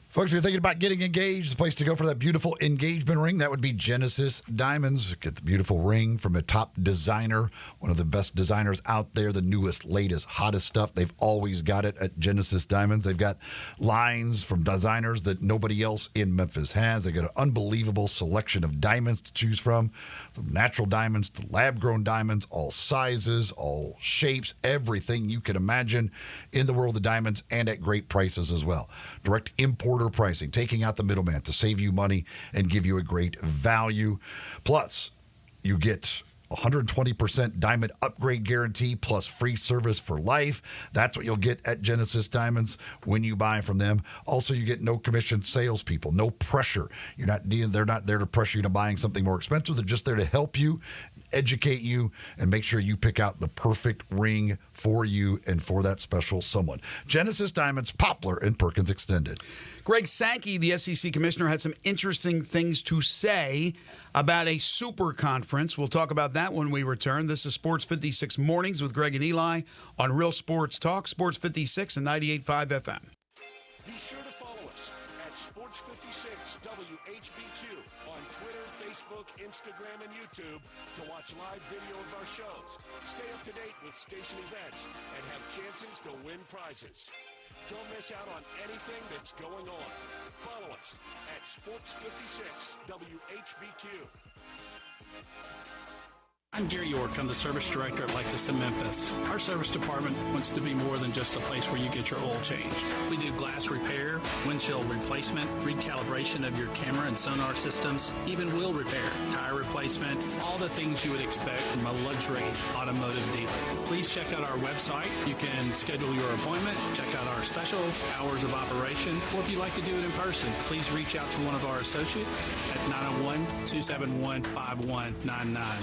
Folks, if you're thinking about getting engaged, the place to go for that beautiful engagement ring, that would be Genesis Diamonds. Get the beautiful ring from a top designer, one of the best designers out there, the newest, latest, hottest stuff. They've always got it at Genesis Diamonds. They've got lines from designers that nobody else in Memphis has. They've got an unbelievable selection of diamonds to choose from natural diamonds to lab-grown diamonds, all sizes, all shapes, everything you can imagine in the world of diamonds, and at great prices as well. Direct importer pricing, taking out the middleman to save you money and give you a great value. Plus, you get 120% diamond upgrade guarantee plus free service for life. That's what you'll get at Genesis Diamonds when you buy from them. Also, you get no commission salespeople, no pressure. They're not there to pressure you into buying something more expensive. They're just there to help you, educate you, and make sure you pick out the perfect ring for you and for that special someone. Genesis Diamonds, Poplar, and Perkins Extended. Greg Sankey, the SEC commissioner, had some interesting things to say about a super conference. We'll talk about that when we return. This is Sports 56 Mornings with Greg and Eli on Real Sports Talk, Sports 56 and 98.5 FM. Be sure to follow us at Sports 56 WHBQ on Twitter, Facebook, Instagram, and YouTube to watch live video of our shows. Stay up to date with station events and have chances to win prizes. Don't miss out on anything that's going on. Follow us at Sports 56 WHBQ. I'm Gary York. I'm the service director at Lexus in Memphis. Our service department wants to be more than just a place where you get your oil changed. We do glass repair, windshield replacement, recalibration of your camera and sonar systems, even wheel repair, tire replacement, all the things you would expect from a luxury automotive dealer. Please check out our website. You can schedule your appointment, check out our specials, hours of operation, or if you'd like to do it in person, please reach out to one of our associates at 901-271-5199.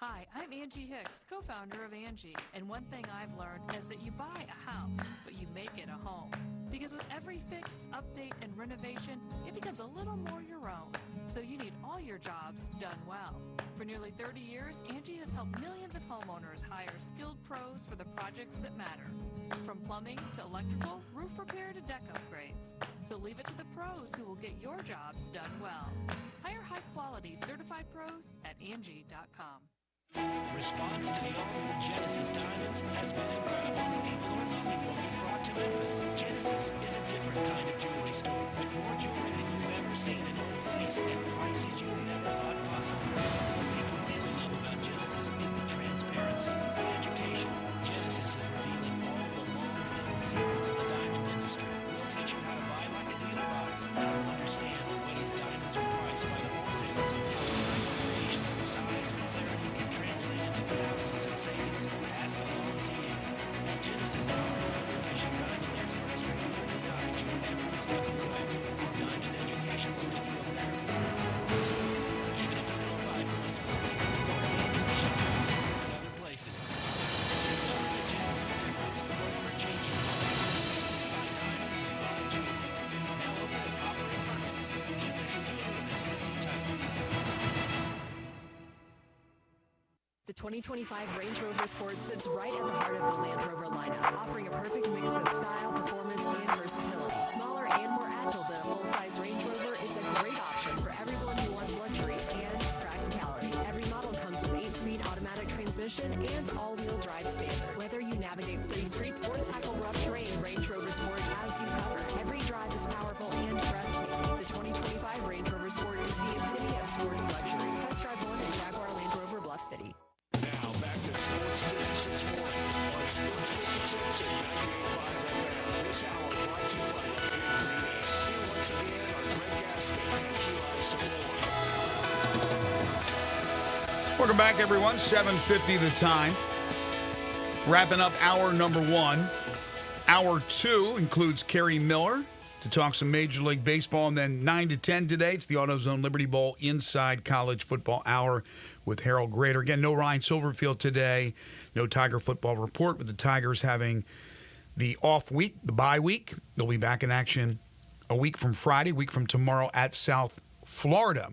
Hi, I'm Angie Hicks, co-founder of Angie, and one thing I've learned is that you buy a house, but you make it a home. Because with every fix, update, and renovation, it becomes a little more your own. So you need all your jobs done well. For nearly 30 years, Angie has helped millions of homeowners hire skilled pros for the projects that matter. From plumbing to electrical, roof repair to deck upgrades. So leave it to the pros who will get your jobs done well. Hire high-quality certified pros at Angie.com. Response to the all-new Genesis Diamonds has been incredible. People are loving what we brought to Memphis. Genesis is a different kind of jewelry store with more jewelry than you've ever seen in one place and prices you never thought possible. What people really love about Genesis is the transparency, the education. Genesis is revealing all the long The 2025 Range Rover Sport sits right at the heart of the Land Rover lineup, offering a perfect mix of style, performance, and versatility. Smaller and more agile than a full-size Range Rover, it's a great option for everyone who wants luxury and practicality. Every model comes with 8-speed automatic transmission and all-wheel drive standard. Whether you navigate city streets or tackle rough terrain, Range Rover Sport has you covered. Every drive is powerful and breathtaking. The 2025 Range Rover Sport is the epitome of sporty luxury. Test drive one at Jaguar Land Rover Bluff City. Now back to Sports 56 Morning on Sports 56 and 98.5 FM. This hour brought to you by the Big Green Egg. Here once again are Greg and Eli. Welcome back, everyone. 7:50 the time. Wrapping up hour number 1. Hour 2 includes Kerry Miller to talk some Major League Baseball. And then 9 to 10 today, it's the AutoZone Liberty Bowl Inside College Football Hour with Harold Grader. Again, no Ryan Silverfield today. No Tiger football report, with the Tigers having the off week, the bye week. They'll be back in action a week from Friday, a week from tomorrow at South Florida.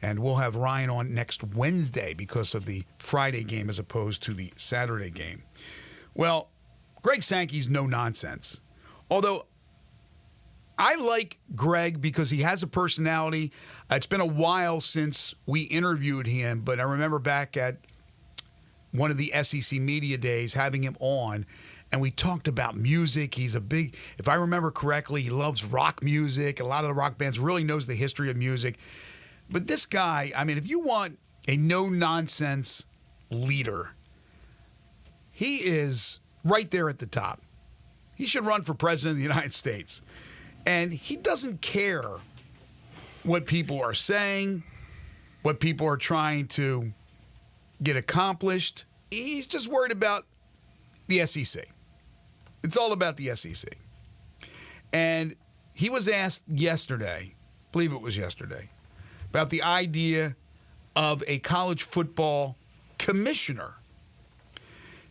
And we'll have Ryan on next Wednesday because of the Friday game as opposed to the Saturday game. Well, Greg Sankey's no nonsense. Although I like Greg because he has a personality. It's been a while since we interviewed him, but I remember back at one of the SEC media days having him on, and we talked about music. He's a big, if I remember correctly, he loves rock music. A lot of the rock bands, really knows the history of music. But this guy, I mean, if you want a no-nonsense leader, he is right there at the top. He should run for president of the United States. And he doesn't care what people are saying, what people are trying to get accomplished. He's just worried about the SEC. It's all about the SEC. And he was asked yesterday, I believe it was yesterday, about the idea of a college football commissioner.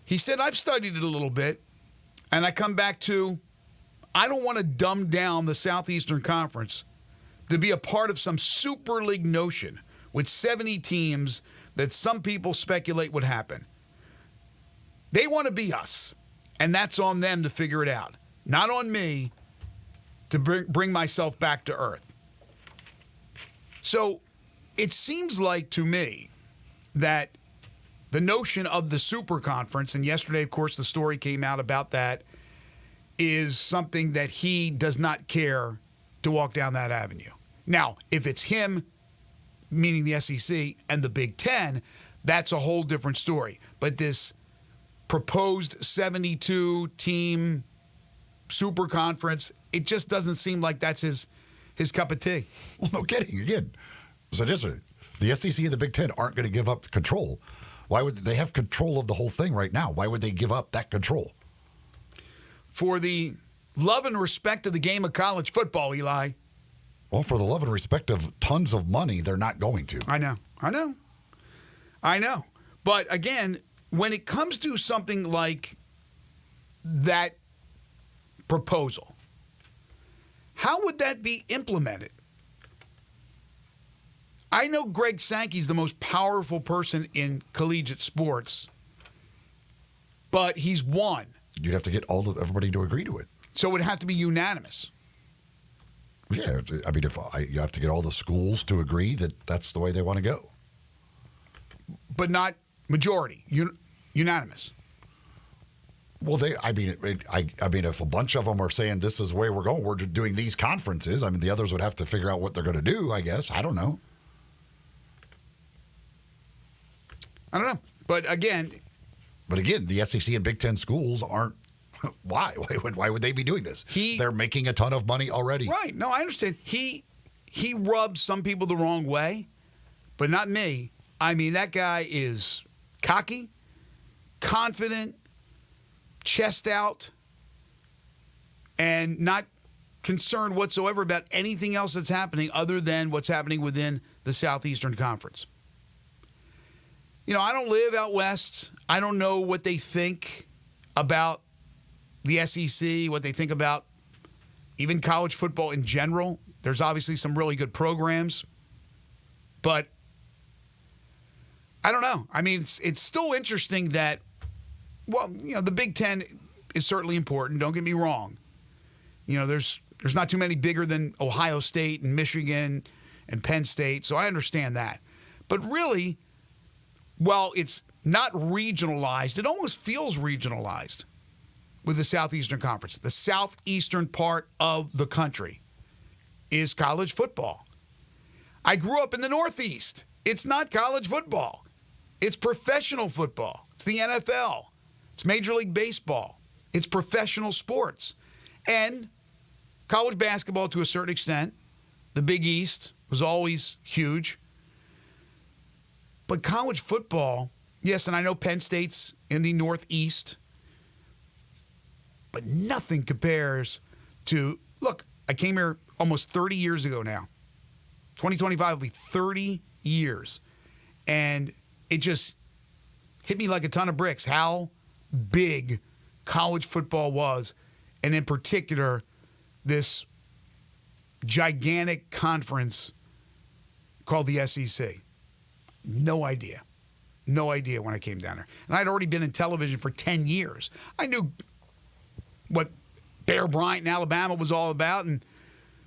He said, I've studied it a little bit, and I come back to, I don't want to dumb down the Southeastern Conference to be a part of some super league notion with 70 teams that some people speculate would happen. They want to be us, and that's on them to figure it out, not on me to bring myself back to earth. So it seems like to me that the notion of the super conference, and yesterday, of course, the story came out about that, is something that he does not care to walk down that avenue. Now, if it's him, meaning the SEC, and the Big Ten, that's a whole different story. But this proposed 72-team super conference, it just doesn't seem like that's his cup of tea. Well, no kidding. Again, so the SEC and the Big Ten aren't going to give up control. Why would they have control of the whole thing right now? Why would they give up that control? For the love and respect of the game of college football, Eli. Well, for the love and respect of tons of money, they're not going to. I know. But again, when it comes to something like that proposal, how would that be implemented? I know Greg Sankey's the most powerful person in collegiate sports, but he's one. You'd have to get everybody to agree to it. So it would have to be unanimous. Yeah, I mean, you have to get all the schools to agree that that's the way they want to go. But not majority, unanimous. Well, I mean, if a bunch of them are saying this is the way we're going, we're doing these conferences. I mean, the others would have to figure out what they're going to do. I guess I don't know. But again, the SEC and Big Ten schools aren't. Why? Why would they be doing this? They're making a ton of money already. Right. No, I understand. He rubs some people the wrong way, but not me. I mean, that guy is cocky, confident, chest out, and not concerned whatsoever about anything else that's happening other than what's happening within the Southeastern Conference. You know, I don't live out west. I don't know what they think about the SEC, what they think about even college football in general. There's obviously some really good programs. But I don't know. I mean, it's still interesting that, well, the Big Ten is certainly important. Don't get me wrong. There's not too many bigger than Ohio State and Michigan and Penn State, so I understand that. But really, while it's not regionalized, it almost feels regionalized with the Southeastern Conference. The southeastern part of the country is college football. I grew up in the Northeast. It's not college football. It's professional football. It's the NFL. It's Major League Baseball. It's professional sports. And college basketball to a certain extent. The Big East was always huge. But college football, yes, and I know Penn State's in the Northeast, but nothing compares to, look, I came here almost 30 years ago now. 2025 will be 30 years. And it just hit me like a ton of bricks how big college football was, and in particular, this gigantic conference called the SEC. No idea. No idea when I came down there. And I'd already been in television for 10 years. I knew what Bear Bryant in Alabama was all about and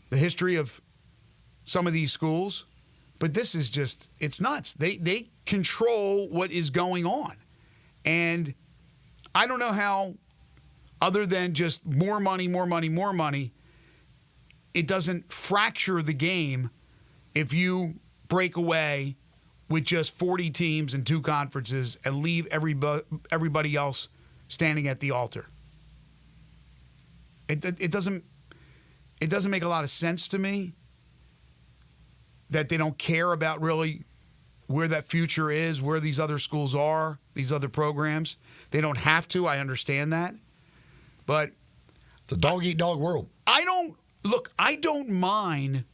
the history of some of these schools. But this is just, it's nuts. They control what is going on. And I don't know how, other than just more money, it doesn't fracture the game if you break away with just 40 teams and 2 conferences and leave everybody else standing at the altar. It doesn't make a lot of sense to me that they don't care about really where that future is, where these other schools are, these other programs. They don't have to. I understand that. But it's a dog-eat-dog world. I don't mind,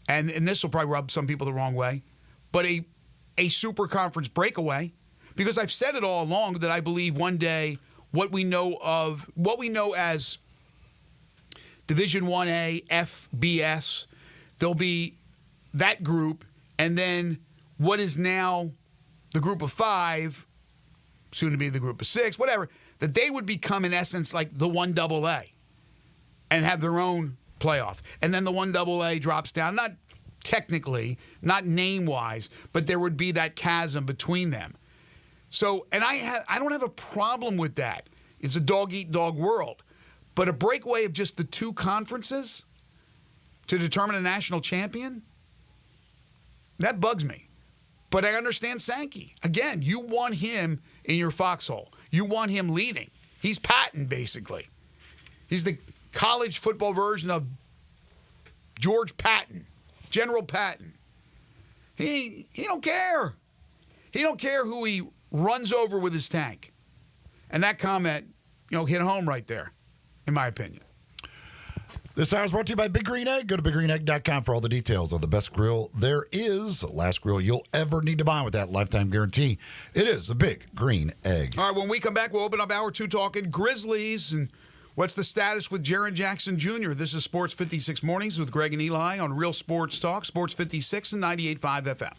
and this will probably rub some people the wrong way, but a super conference breakaway, because I've said it all along that I believe one day what we know as Division 1A, FBS, there'll be that group, and then what is now the group of 5, soon to be the group of 6, whatever, that they would become in essence like the 1AA and have their own playoff. And then the 1AA drops down, not technically, not name-wise, but there would be that chasm between them. So, and I don't have a problem with that. It's a dog-eat-dog world. But a breakaway of just the 2 conferences to determine a national champion, that bugs me. But I understand Sankey. Again, you want him in your foxhole. You want him leading. He's Patton, basically. He's the college football version of George Patton, General Patton. He don't care. He don't care who he runs over with his tank. And that comment, hit home right there, in my opinion. This hour is brought to you by Big Green Egg. Go to biggreenegg.com for all the details of the best grill there is. The last grill you'll ever need to buy with that lifetime guarantee. It is a Big Green Egg. All right, when we come back, we'll open up Hour 2 talking Grizzlies and what's the status with Jaren Jackson Jr. This is Sports 56 Mornings with Greg and Eli on Real Sports Talk, Sports 56 and 98.5 FM.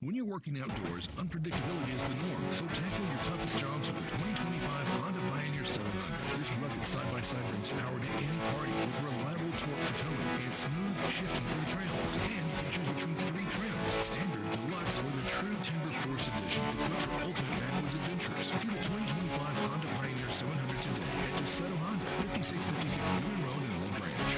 When you're working outdoors, unpredictability is the norm, so tackle your toughest jobs with the 2025 Honda Pioneer 700. This rugged side-by-side brings power to any party with reliable torque for towing and smooth shifting for the trails. And you can choose between 3 trails, Standard, Deluxe, or the True Timber Force Edition, equipped for ultimate backwoods adventures. See the 2025 Honda Pioneer 700 today at DeSoto Honda, 5656 Newman Road in Old Branch.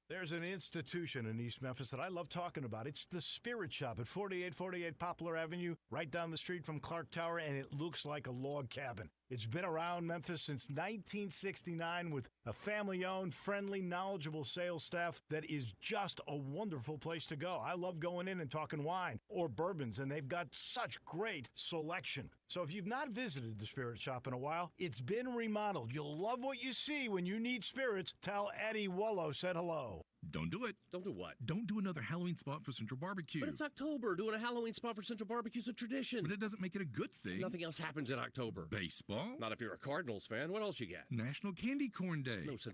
There's an institution in East Memphis that I love talking about. It's the Spirit Shop at 4848 Poplar Avenue, right down the street from Clark Tower, and it looks like a log cabin. It's been around Memphis since 1969 with a family-owned, friendly, knowledgeable sales staff that is just a wonderful place to go. I love going in and talking wine or bourbons, and they've got such great selection. So if you've not visited the Spirit Shop in a while, it's been remodeled. You'll love what you see when you need spirits. Tell Eddie Wollo said hello. Don't do it. Don't do what? Don't do another Halloween spot for Central Barbecue. But it's October. Doing a Halloween spot for Central Barbecue is a tradition. But it doesn't make it a good thing. Nothing else happens in October. Baseball? Not if you're a Cardinals fan. What else you got? National Candy Corn Day. No Central